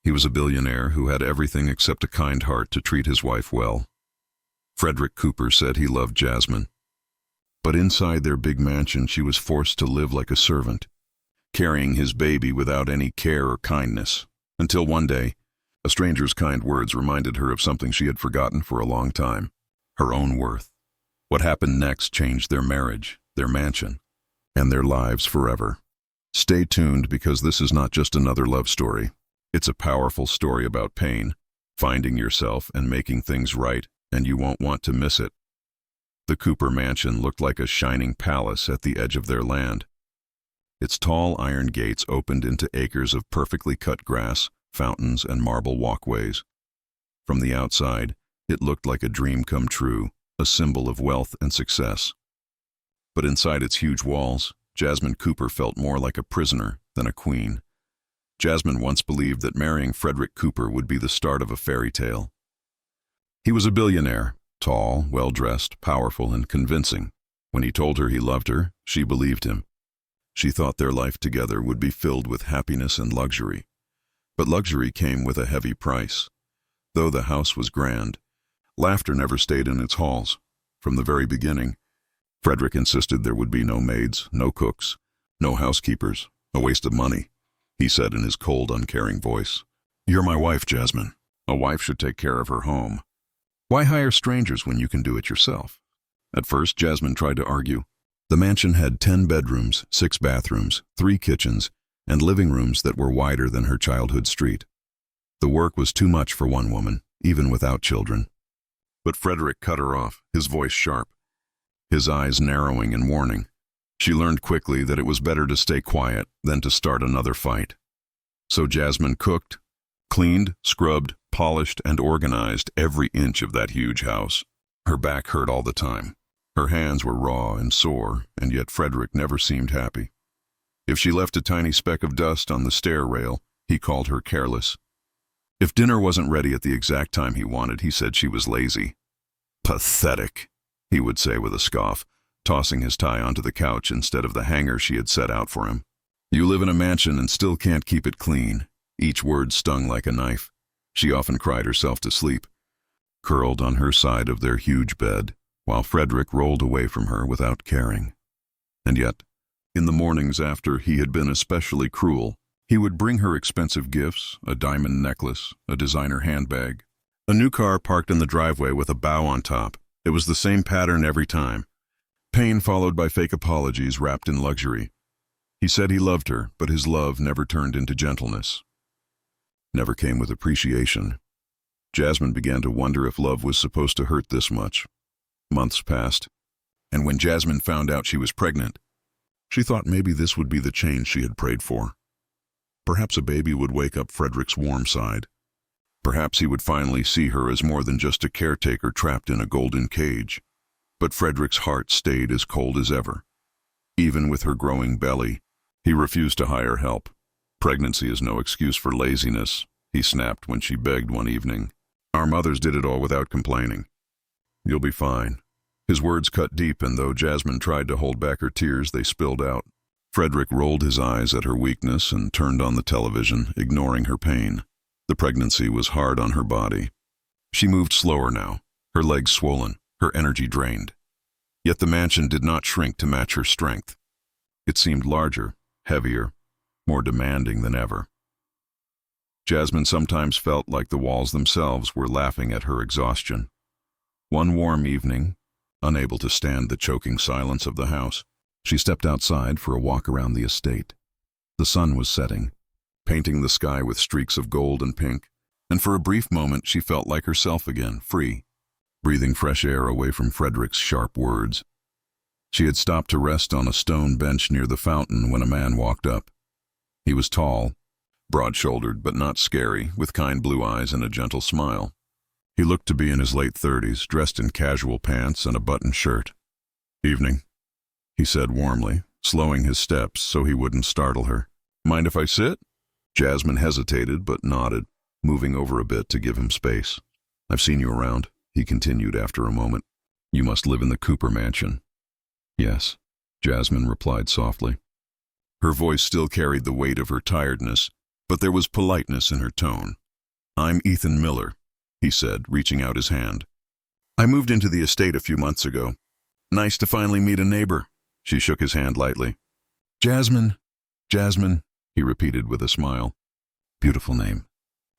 He was a billionaire who had everything except a kind heart to treat his wife well. Frederick Cooper said he loved Jasmine. But inside their big mansion, she was forced to live like a servant, carrying his baby without any care or kindness, until one day, a stranger's kind words reminded her of something she had forgotten for a long time: her own worth. What happened next changed their marriage, their mansion, and their lives forever. Stay tuned, because this is not just another love story. It's a powerful story about pain, finding yourself and making things right, and you won't want to miss it. The Cooper mansion looked like a shining palace at the edge of their land. Its tall iron gates opened into acres of perfectly cut grass, fountains, and marble walkways. From the outside, it looked like a dream come true, a symbol of wealth and success. But inside its huge walls, Jasmine Cooper felt more like a prisoner than a queen. Jasmine once believed that marrying Frederick Cooper would be the start of a fairy tale. He was a billionaire, tall, well-dressed, powerful, and convincing. When he told her he loved her, she believed him. She thought their life together would be filled with happiness and luxury. But luxury came with a heavy price. Though the house was grand, laughter never stayed in its halls. From the very beginning, Frederick insisted there would be no maids, no cooks, no housekeepers, a waste of money. He said in his cold, uncaring voice, "You're my wife, Jasmine. A wife should take care of her home. Why hire strangers when you can do it yourself?" At first, Jasmine tried to argue. The mansion had 10 bedrooms, 6 bathrooms, 3 kitchens, and living rooms that were wider than her childhood street. The work was too much for one woman, even without children. But Frederick cut her off, his voice sharp, his eyes narrowing in warning. She learned quickly that it was better to stay quiet than to start another fight. So Jasmine cooked, cleaned, scrubbed, polished, and organized every inch of that huge house. Her back hurt all the time. Her hands were raw and sore, and yet Frederick never seemed happy. If she left a tiny speck of dust on the stair rail, he called her careless. If dinner wasn't ready at the exact time he wanted, he said she was lazy. "Pathetic," he would say with a scoff, tossing his tie onto the couch instead of the hanger she had set out for him. "You live in a mansion and still can't keep it clean." Each word stung like a knife. She often cried herself to sleep, curled on her side of their huge bed, while Frederick rolled away from her without caring. And yet, in the mornings after he had been especially cruel, he would bring her expensive gifts, a diamond necklace, a designer handbag, a new car parked in the driveway with a bow on top. It was the same pattern every time. Pain followed by fake apologies wrapped in luxury. He said he loved her, but his love never turned into gentleness. Never came with appreciation. Jasmine began to wonder if love was supposed to hurt this much. Months passed, and when Jasmine found out she was pregnant, she thought maybe this would be the change she had prayed for. Perhaps a baby would wake up Frederick's warm side. Perhaps he would finally see her as more than just a caretaker trapped in a golden cage. But Frederick's heart stayed as cold as ever. Even with her growing belly, he refused to hire help. "Pregnancy is no excuse for laziness," he snapped when she begged one evening. "Our mothers did it all without complaining. You'll be fine." His words cut deep, and though Jasmine tried to hold back her tears, they spilled out. Frederick rolled his eyes at her weakness and turned on the television, ignoring her pain. The pregnancy was hard on her body. She moved slower now, her legs swollen, her energy drained. Yet the mansion did not shrink to match her strength. It seemed larger, heavier, more demanding than ever. Jasmine sometimes felt like the walls themselves were laughing at her exhaustion. One warm evening, unable to stand the choking silence of the house, she stepped outside for a walk around the estate. The sun was setting, painting the sky with streaks of gold and pink, and for a brief moment she felt like herself again, free, breathing fresh air away from Frederick's sharp words. She had stopped to rest on a stone bench near the fountain when a man walked up. He was tall, broad-shouldered but not scary, with kind blue eyes and a gentle smile. He looked to be in his late 30s, dressed in casual pants and a buttoned shirt. "Evening," he said warmly, slowing his steps so he wouldn't startle her. "Mind if I sit?" Jasmine hesitated but nodded, moving over a bit to give him space. "I've seen you around," he continued after a moment. "You must live in the Cooper mansion." "Yes," Jasmine replied softly. Her voice still carried the weight of her tiredness, but there was politeness in her tone. "I'm Ethan Miller," he said, reaching out his hand. "I moved into the estate a few months ago. Nice to finally meet a neighbor." She shook his hand lightly. "Jasmine, Jasmine," he repeated with a smile. "Beautiful name.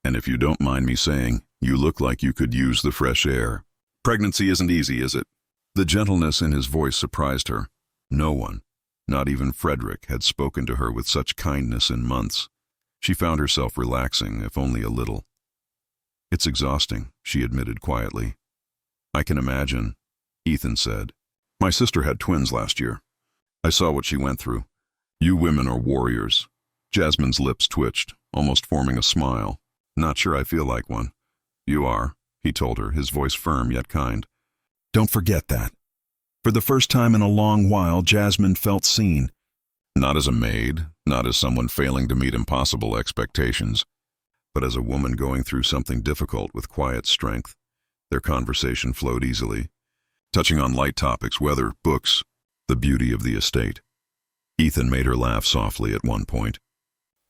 And if you don't mind me saying, you look like you could use the fresh air. Pregnancy isn't easy, is it?" The gentleness in his voice surprised her. No one, not even Frederick, had spoken to her with such kindness in months. She found herself relaxing, if only a little. "It's exhausting," she admitted quietly. "I can imagine," Ethan said. "My sister had twins last year. I saw what she went through. You women are warriors." Jasmine's lips twitched, almost forming a smile. "Not sure I feel like one." "You are," he told her, his voice firm yet kind. "Don't forget that." For the first time in a long while, Jasmine felt seen. Not as a maid, not as someone failing to meet impossible expectations, but as a woman going through something difficult with quiet strength. Their conversation flowed easily, touching on light topics, weather, books, the beauty of the estate. Ethan made her laugh softly at one point,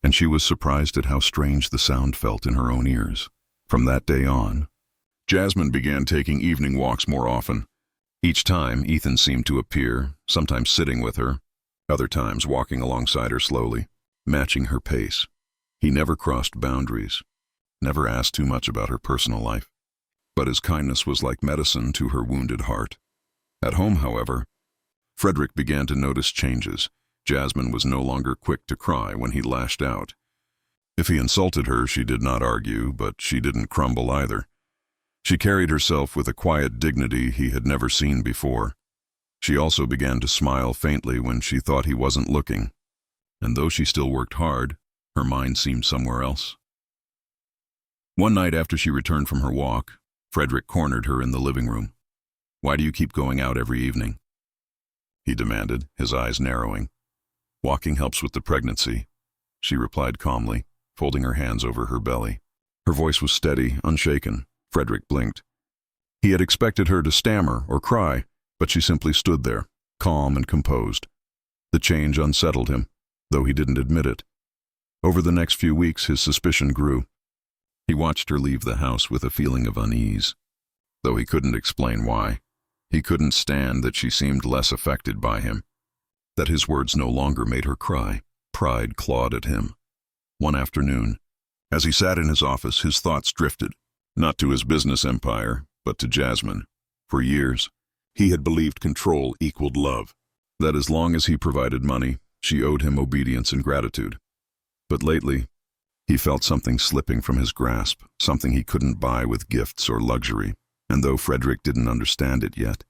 and she was surprised at how strange the sound felt in her own ears. From that day on, Jasmine began taking evening walks more often. Each time, Ethan seemed to appear, sometimes sitting with her, other times walking alongside her slowly, matching her pace. He never crossed boundaries, never asked too much about her personal life, but his kindness was like medicine to her wounded heart. At home, however, Frederick began to notice changes. Jasmine was no longer quick to cry when he lashed out. If he insulted her, she did not argue, but she didn't crumble either. She carried herself with a quiet dignity he had never seen before. She also began to smile faintly when she thought he wasn't looking, and though she still worked hard, her mind seemed somewhere else. One night after she returned from her walk, Frederick cornered her in the living room. "Why do you keep going out every evening?" he demanded, his eyes narrowing. "Walking helps with the pregnancy," she replied calmly, folding her hands over her belly. Her voice was steady, unshaken. Frederick blinked. He had expected her to stammer or cry, but she simply stood there, calm and composed. The change unsettled him, though he didn't admit it. Over the next few weeks, his suspicion grew. He watched her leave the house with a feeling of unease, though he couldn't explain why. He couldn't stand that she seemed less affected by him, that his words no longer made her cry. Pride clawed at him. One afternoon, as he sat in his office, his thoughts drifted, not to his business empire, but to Jasmine. For years, he had believed control equaled love, that as long as he provided money, she owed him obedience and gratitude. But lately, he felt something slipping from his grasp, something he couldn't buy with gifts or luxury, and though Frederick didn't understand it yet,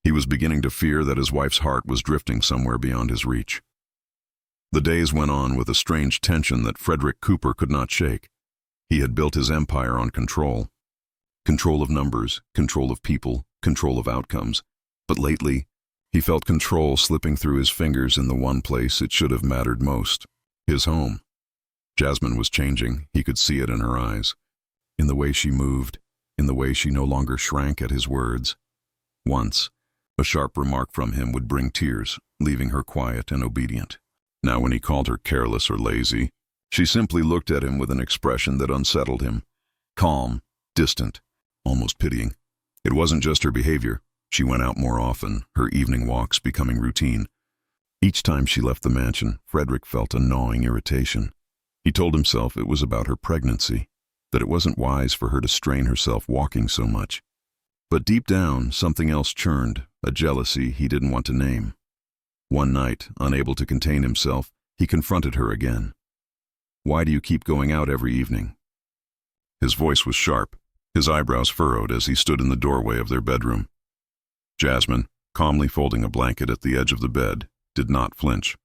he was beginning to fear that his wife's heart was drifting somewhere beyond his reach. The days went on with a strange tension that Frederick Cooper could not shake. He had built his empire on control. Control of numbers, control of people, control of outcomes. But lately, he felt control slipping through his fingers in the one place it should have mattered most, his home. Jasmine was changing, he could see it in her eyes, in the way she moved, in the way she no longer shrank at his words. Once, a sharp remark from him would bring tears, leaving her quiet and obedient. Now when he called her careless or lazy, she simply looked at him with an expression that unsettled him. Calm, distant, almost pitying. It wasn't just her behavior. She went out more often, her evening walks becoming routine. Each time she left the mansion, Frederick felt a gnawing irritation. He told himself it was about her pregnancy, that it wasn't wise for her to strain herself walking so much. But deep down, something else churned, a jealousy he didn't want to name. One night, unable to contain himself, he confronted her again. "Why do you keep going out every evening?" His voice was sharp, his eyebrows furrowed as he stood in the doorway of their bedroom. Jasmine, calmly folding a blanket at the edge of the bed, did not flinch.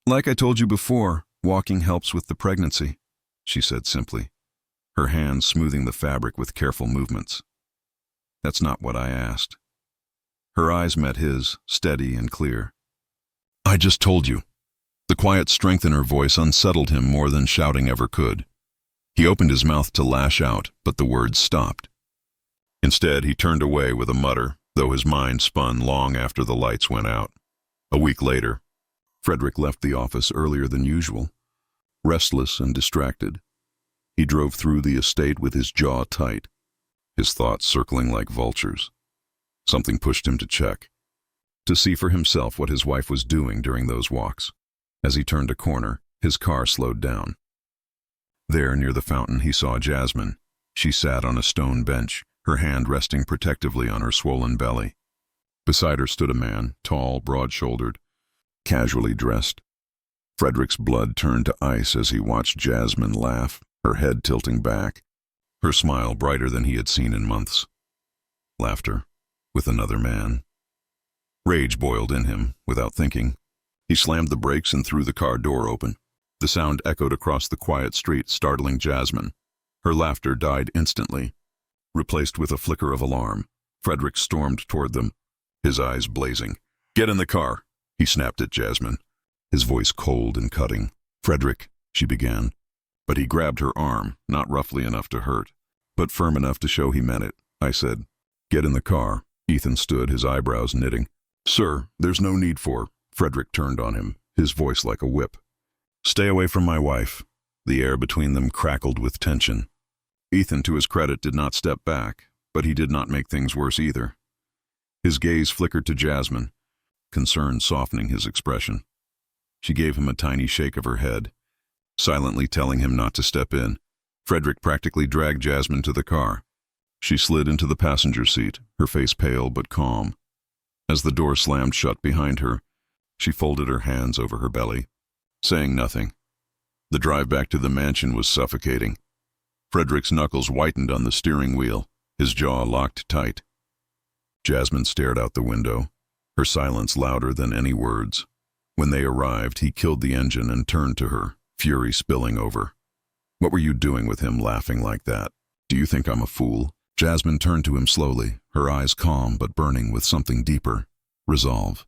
"Like I told you before, walking helps with the pregnancy," she said simply, her hands smoothing the fabric with careful movements. "That's not what I asked." Her eyes met his, steady and clear. "I just told you." The quiet strength in her voice unsettled him more than shouting ever could. He opened his mouth to lash out, but the words stopped. Instead, he turned away with a mutter, though his mind spun long after the lights went out. A week later, Frederick left the office earlier than usual. restless and distracted. He drove through the estate with his jaw tight, his thoughts circling like vultures. Something pushed him to check, to see for himself what his wife was doing during those walks. As he turned a corner, his car slowed down. There, near the fountain, he saw Jasmine. She sat on a stone bench, her hand resting protectively on her swollen belly. Beside her stood a man, tall, broad-shouldered, casually dressed. Frederick's blood turned to ice as he watched Jasmine laugh, her head tilting back, her smile brighter than he had seen in months. Laughter with another man. Rage boiled in him, without thinking. He slammed the brakes and threw the car door open. The sound echoed across the quiet street, startling Jasmine. Her laughter died instantly, replaced with a flicker of alarm. Frederick stormed toward them, his eyes blazing. "Get in the car," he snapped at Jasmine, his voice cold and cutting. "Frederick," she began, but he grabbed her arm, not roughly enough to hurt, but firm enough to show he meant it. "I said, get in the car." Ethan stood, his eyebrows knitting. "Sir, there's no need for—" Frederick turned on him, his voice like a whip. "Stay away from my wife." The air between them crackled with tension. Ethan, to his credit, did not step back, but he did not make things worse either. His gaze flickered to Jasmine, concern softening his expression. She gave him a tiny shake of her head, silently telling him not to step in. Frederick practically dragged Jasmine to the car. She slid into the passenger seat, her face pale but calm. As the door slammed shut behind her, she folded her hands over her belly, saying nothing. The drive back to the mansion was suffocating. Frederick's knuckles whitened on the steering wheel, his jaw locked tight. Jasmine stared out the window, her silence louder than any words. When they arrived, he killed the engine and turned to her, fury spilling over. "What were you doing with him laughing like that? Do you think I'm a fool?" Jasmine turned to him slowly, her eyes calm but burning with something deeper, resolve.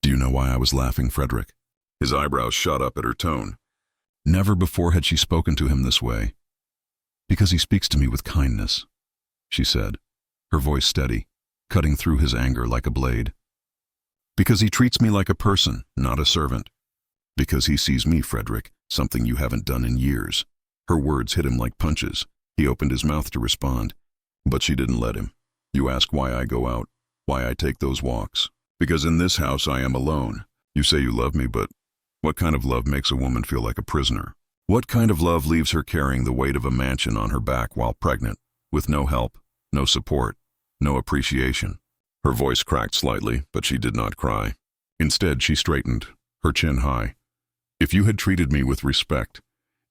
"Do you know why I was laughing, Frederick?" His eyebrows shot up at her tone. Never before had she spoken to him this way. "Because he speaks to me with kindness," she said, her voice steady, cutting through his anger like a blade. "Because he treats me like a person, not a servant. Because he sees me, Frederick, something you haven't done in years." Her words hit him like punches. He opened his mouth to respond, but she didn't let him. "You ask why I go out, why I take those walks. Because in this house I am alone. You say you love me, but what kind of love makes a woman feel like a prisoner? What kind of love leaves her carrying the weight of a mansion on her back while pregnant, with no help, no support, no appreciation?" Her voice cracked slightly, but she did not cry. Instead, she straightened, her chin high. "If you had treated me with respect,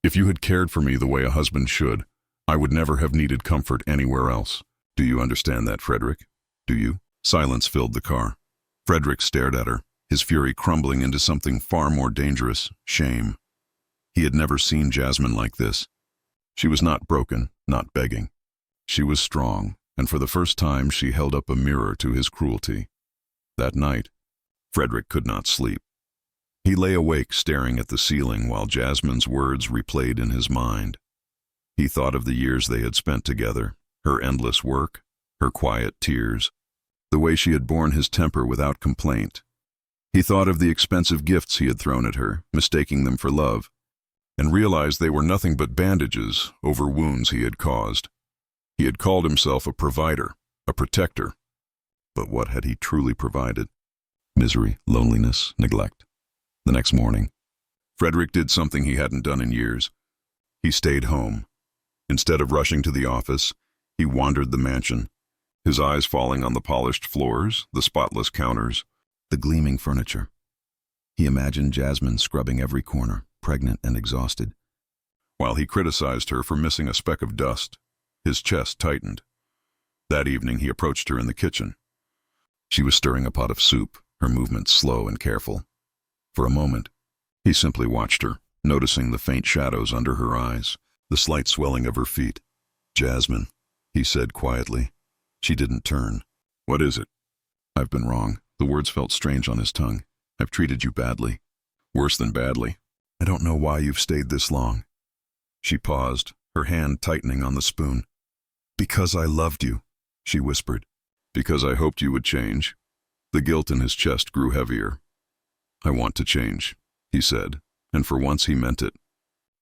if you had cared for me the way a husband should, I would never have needed comfort anywhere else. Do you understand that, Frederick? Do you?" Silence filled the car. Frederick stared at her, his fury crumbling into something far more dangerous, shame. He had never seen Jasmine like this. She was not broken, not begging. She was strong, and for the first time she held up a mirror to his cruelty. That night, Frederick could not sleep. He lay awake staring at the ceiling while Jasmine's words replayed in his mind. He thought of the years they had spent together, her endless work, her quiet tears, the way she had borne his temper without complaint. He thought of the expensive gifts he had thrown at her, mistaking them for love, and realized they were nothing but bandages over wounds he had caused. He had called himself a provider, a protector. But what had he truly provided? Misery, loneliness, neglect. The next morning, Frederick did something he hadn't done in years. He stayed home. Instead of rushing to the office, he wandered the mansion, his eyes falling on the polished floors, the spotless counters, the gleaming furniture. He imagined Jasmine scrubbing every corner, pregnant and exhausted. While he criticized her for missing a speck of dust, his chest tightened. That evening he approached her in the kitchen. She was stirring a pot of soup, her movements slow and careful. For a moment, he simply watched her, noticing the faint shadows under her eyes, the slight swelling of her feet. "Jasmine," he said quietly. She didn't turn. "What is it?" "I've been wrong." The words felt strange on his tongue. "I've treated you badly." "Worse than badly." "I don't know why you've stayed this long." She paused, her hand tightening on the spoon. "Because I loved you," she whispered. "Because I hoped you would change." The guilt in his chest grew heavier. "I want to change," he said, and for once he meant it.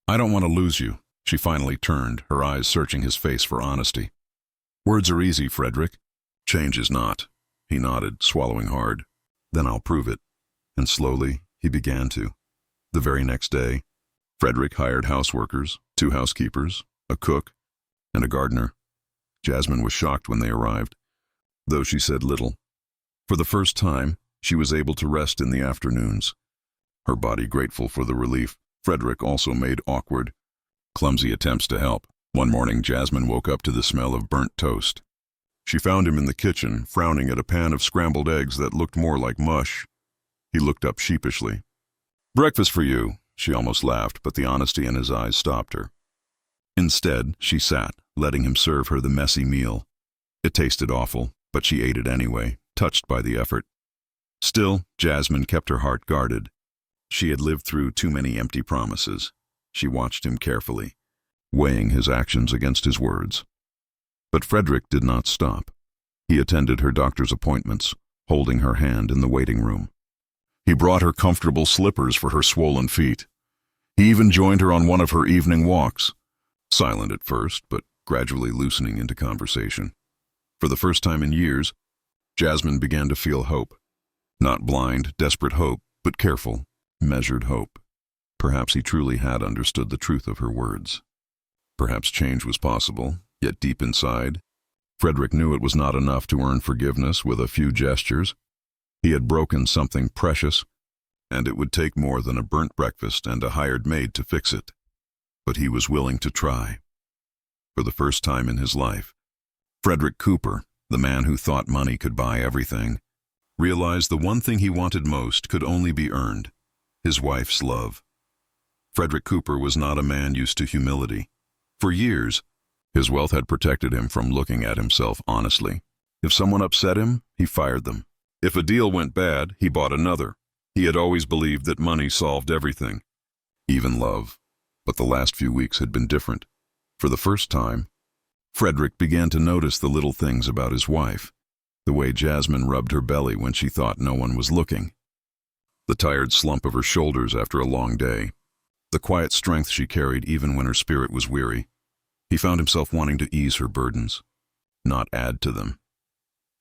I don't want to lose you. She finally turned, her eyes searching his face for honesty. Words are easy, Frederick. Change is not. He nodded, swallowing hard. Then I'll prove it. And slowly, he began to. The very next day, Frederick hired houseworkers, 2 housekeepers, a cook, and a gardener. Jasmine was shocked when they arrived, though she said little. For the first time, she was able to rest in the afternoons. Her body grateful for the relief, Frederick also made awkward, clumsy attempts to help. One morning, Jasmine woke up to the smell of burnt toast. She found him in the kitchen, frowning at a pan of scrambled eggs that looked more like mush. He looked up sheepishly. Breakfast for you, she almost laughed, but the honesty in his eyes stopped her. Instead, she sat, letting him serve her the messy meal. It tasted awful, but she ate it anyway, touched by the effort. Still, Jasmine kept her heart guarded. She had lived through too many empty promises. She watched him carefully, weighing his actions against his words. But Frederick did not stop. He attended her doctor's appointments, holding her hand in the waiting room. He brought her comfortable slippers for her swollen feet. He even joined her on one of her evening walks, silent at first, but gradually loosening into conversation. For the first time in years, Jasmine began to feel hope. Not blind, desperate hope, but careful, measured hope. Perhaps he truly had understood the truth of her words. Perhaps change was possible, yet deep inside, Frederick knew it was not enough to earn forgiveness with a few gestures. He had broken something precious, and it would take more than a burnt breakfast and a hired maid to fix it. But he was willing to try. For the first time in his life, Frederick Cooper, the man who thought money could buy everything, realized the one thing he wanted most could only be earned: his wife's love. Frederick Cooper was not a man used to humility. For years, his wealth had protected him from looking at himself honestly. If someone upset him, he fired them. If a deal went bad, he bought another. He had always believed that money solved everything, even love. But the last few weeks had been different. For the first time, Frederick began to notice the little things about his wife. The way Jasmine rubbed her belly when she thought no one was looking. The tired slump of her shoulders after a long day. The quiet strength she carried even when her spirit was weary. He found himself wanting to ease her burdens, not add to them.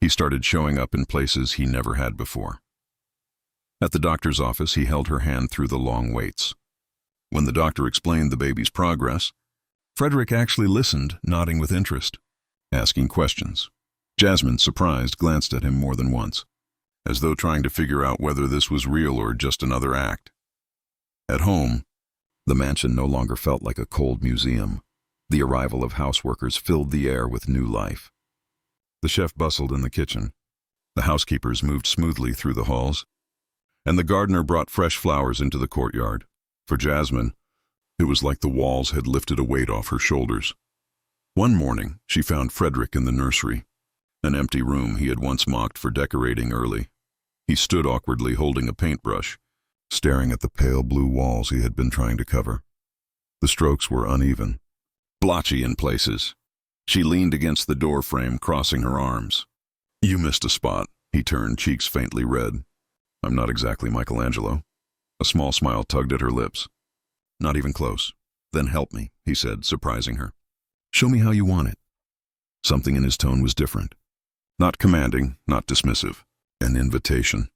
He started showing up in places he never had before. At the doctor's office, he held her hand through the long waits. When the doctor explained the baby's progress, Frederick actually listened, nodding with interest, asking questions. Jasmine, surprised, glanced at him more than once, as though trying to figure out whether this was real or just another act. At home, the mansion no longer felt like a cold museum. The arrival of houseworkers filled the air with new life. The chef bustled in the kitchen. The housekeepers moved smoothly through the halls, and the gardener brought fresh flowers into the courtyard. For Jasmine, it was like the walls had lifted a weight off her shoulders. One morning, she found Frederick in the nursery, an empty room he had once mocked for decorating early. He stood awkwardly holding a paintbrush, staring at the pale blue walls he had been trying to cover. The strokes were uneven, blotchy in places. She leaned against the door frame, crossing her arms. You missed a spot. He turned, cheeks faintly red. I'm not exactly Michelangelo. A small smile tugged at her lips. Not even close. Then help me, he said, surprising her. Show me how you want it. Something in his tone was different. Not commanding, not dismissive. An invitation.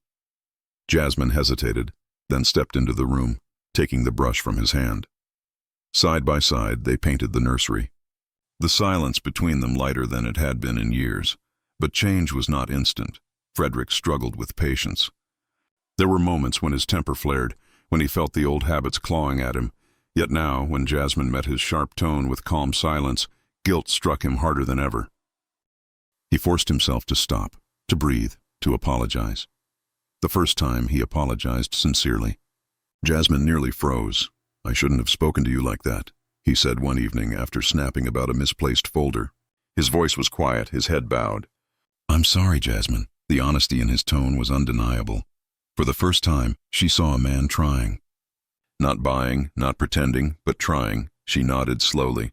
Jasmine hesitated, then stepped into the room, taking the brush from his hand. Side by side, they painted the nursery. The silence between them lighter than it had been in years. But change was not instant. Frederick struggled with patience. There were moments when his temper flared, when he felt the old habits clawing at him. Yet now, when Jasmine met his sharp tone with calm silence, guilt struck him harder than ever. He forced himself to stop, to breathe, to apologize. The first time, he apologized sincerely. Jasmine nearly froze. I shouldn't have spoken to you like that, he said one evening after snapping about a misplaced folder. His voice was quiet, his head bowed. I'm sorry, Jasmine. The honesty in his tone was undeniable. For the first time, she saw a man trying. Not buying, not pretending, but trying. She nodded slowly.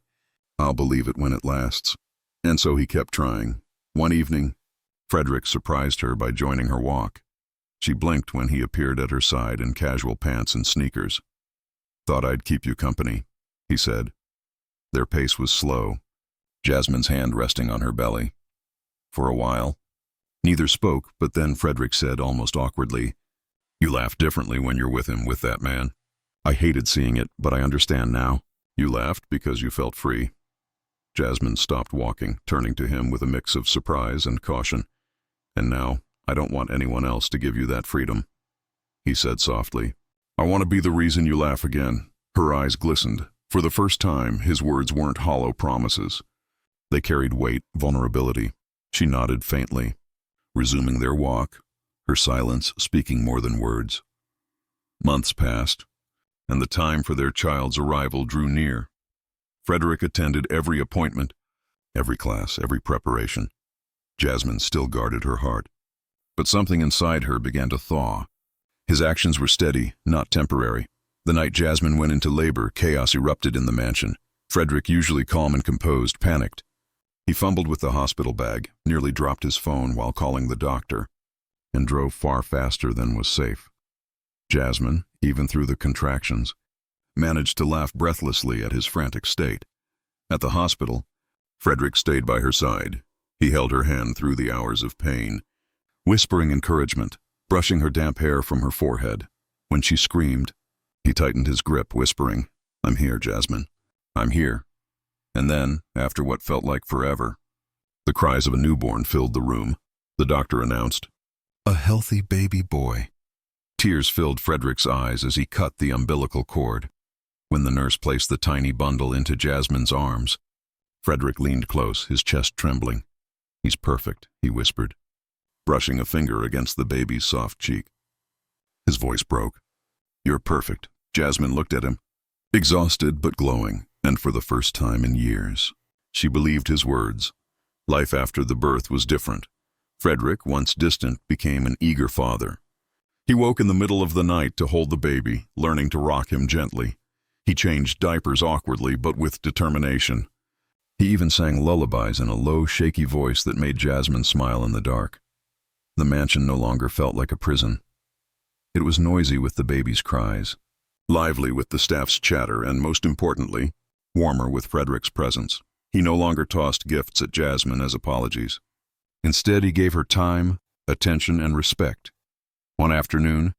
I'll believe it when it lasts. And so he kept trying. One evening, Frederick surprised her by joining her walk. She blinked when he appeared at her side in casual pants and sneakers. Thought I'd keep you company, he said. Their pace was slow, Jasmine's hand resting on her belly. For a while, neither spoke, but then Frederick said almost awkwardly, "You laugh differently when you're with him, with that man. I hated seeing it, but I understand now. You laughed because you felt free." Jasmine stopped walking, turning to him with a mix of surprise and caution. "And now, I don't want anyone else to give you that freedom," he said softly. "I want to be the reason you laugh again." Her eyes glistened. For the first time, his words weren't hollow promises. They carried weight, vulnerability. She nodded faintly, resuming their walk, her silence speaking more than words. Months passed, and the time for their child's arrival drew near. Frederick attended every appointment, every class, every preparation. Jasmine still guarded her heart. But something inside her began to thaw. His actions were steady, not temporary. The night Jasmine went into labor, chaos erupted in the mansion. Frederick, usually calm and composed, panicked. He fumbled with the hospital bag, nearly dropped his phone while calling the doctor, and drove far faster than was safe. Jasmine, even through the contractions, managed to laugh breathlessly at his frantic state. At the hospital, Frederick stayed by her side. He held her hand through the hours of pain, whispering encouragement, brushing her damp hair from her forehead. When she screamed, he tightened his grip, whispering, "I'm here, Jasmine. I'm here." And then, after what felt like forever, the cries of a newborn filled the room. The doctor announced, "A healthy baby boy." Tears filled Frederick's eyes as he cut the umbilical cord. When the nurse placed the tiny bundle into Jasmine's arms, Frederick leaned close, his chest trembling. "He's perfect," he whispered, brushing a finger against the baby's soft cheek. His voice broke. "You're perfect." Jasmine looked at him, exhausted but glowing, and for the first time in years, she believed his words. Life after the birth was different. Frederick, once distant, became an eager father. He woke in the middle of the night to hold the baby, learning to rock him gently. He changed diapers awkwardly but with determination. He even sang lullabies in a low, shaky voice that made Jasmine smile in the dark. The mansion no longer felt like a prison. It was noisy with the baby's cries, lively with the staff's chatter, and most importantly, warmer with Frederick's presence. He no longer tossed gifts at Jasmine as apologies. Instead, he gave her time, attention, and respect. One afternoon,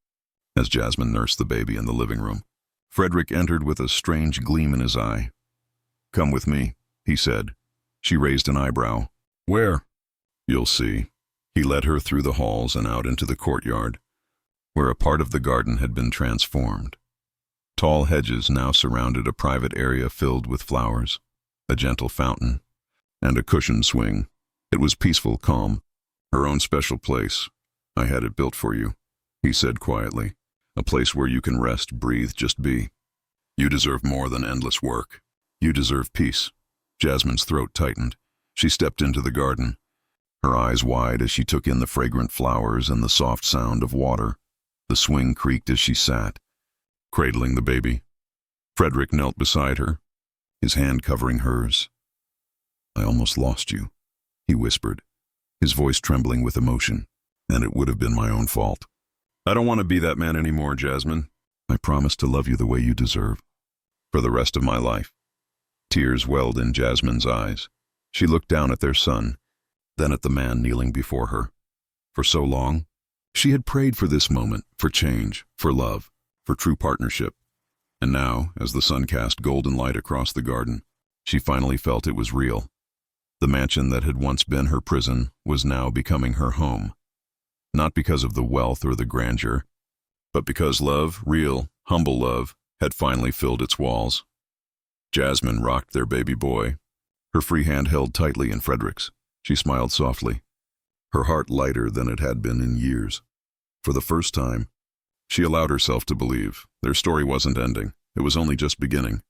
as Jasmine nursed the baby in the living room, Frederick entered with a strange gleam in his eye. "Come with me," he said. She raised an eyebrow. "Where?" "You'll see." He led her through the halls and out into the courtyard, where a part of the garden had been transformed. Tall hedges now surrounded a private area filled with flowers, a gentle fountain, and a cushioned swing. It was peaceful, calm, her own special place. "I had it built for you," he said quietly. "A place where you can rest, breathe, just be. You deserve more than endless work. You deserve peace." Jasmine's throat tightened. She stepped into the garden, her eyes wide as she took in the fragrant flowers and the soft sound of water. The swing creaked as she sat, cradling the baby. Frederick knelt beside her, his hand covering hers. "I almost lost you," he whispered, his voice trembling with emotion. "And it would have been my own fault." "I don't want to be that man anymore, Jasmine. I promise to love you the way you deserve, for the rest of my life." Tears welled in Jasmine's eyes. She looked down at their son, then at the man kneeling before her. For so long, she had prayed for this moment, for change, for love, for true partnership. And now, as the sun cast golden light across the garden, she finally felt it was real. The mansion that had once been her prison was now becoming her home. Not because of the wealth or the grandeur, but because love, real, humble love, had finally filled its walls. Jasmine rocked their baby boy, her free hand held tightly in Frederick's. She smiled softly, her heart lighter than it had been in years. For the first time, she allowed herself to believe their story wasn't ending. It was only just beginning.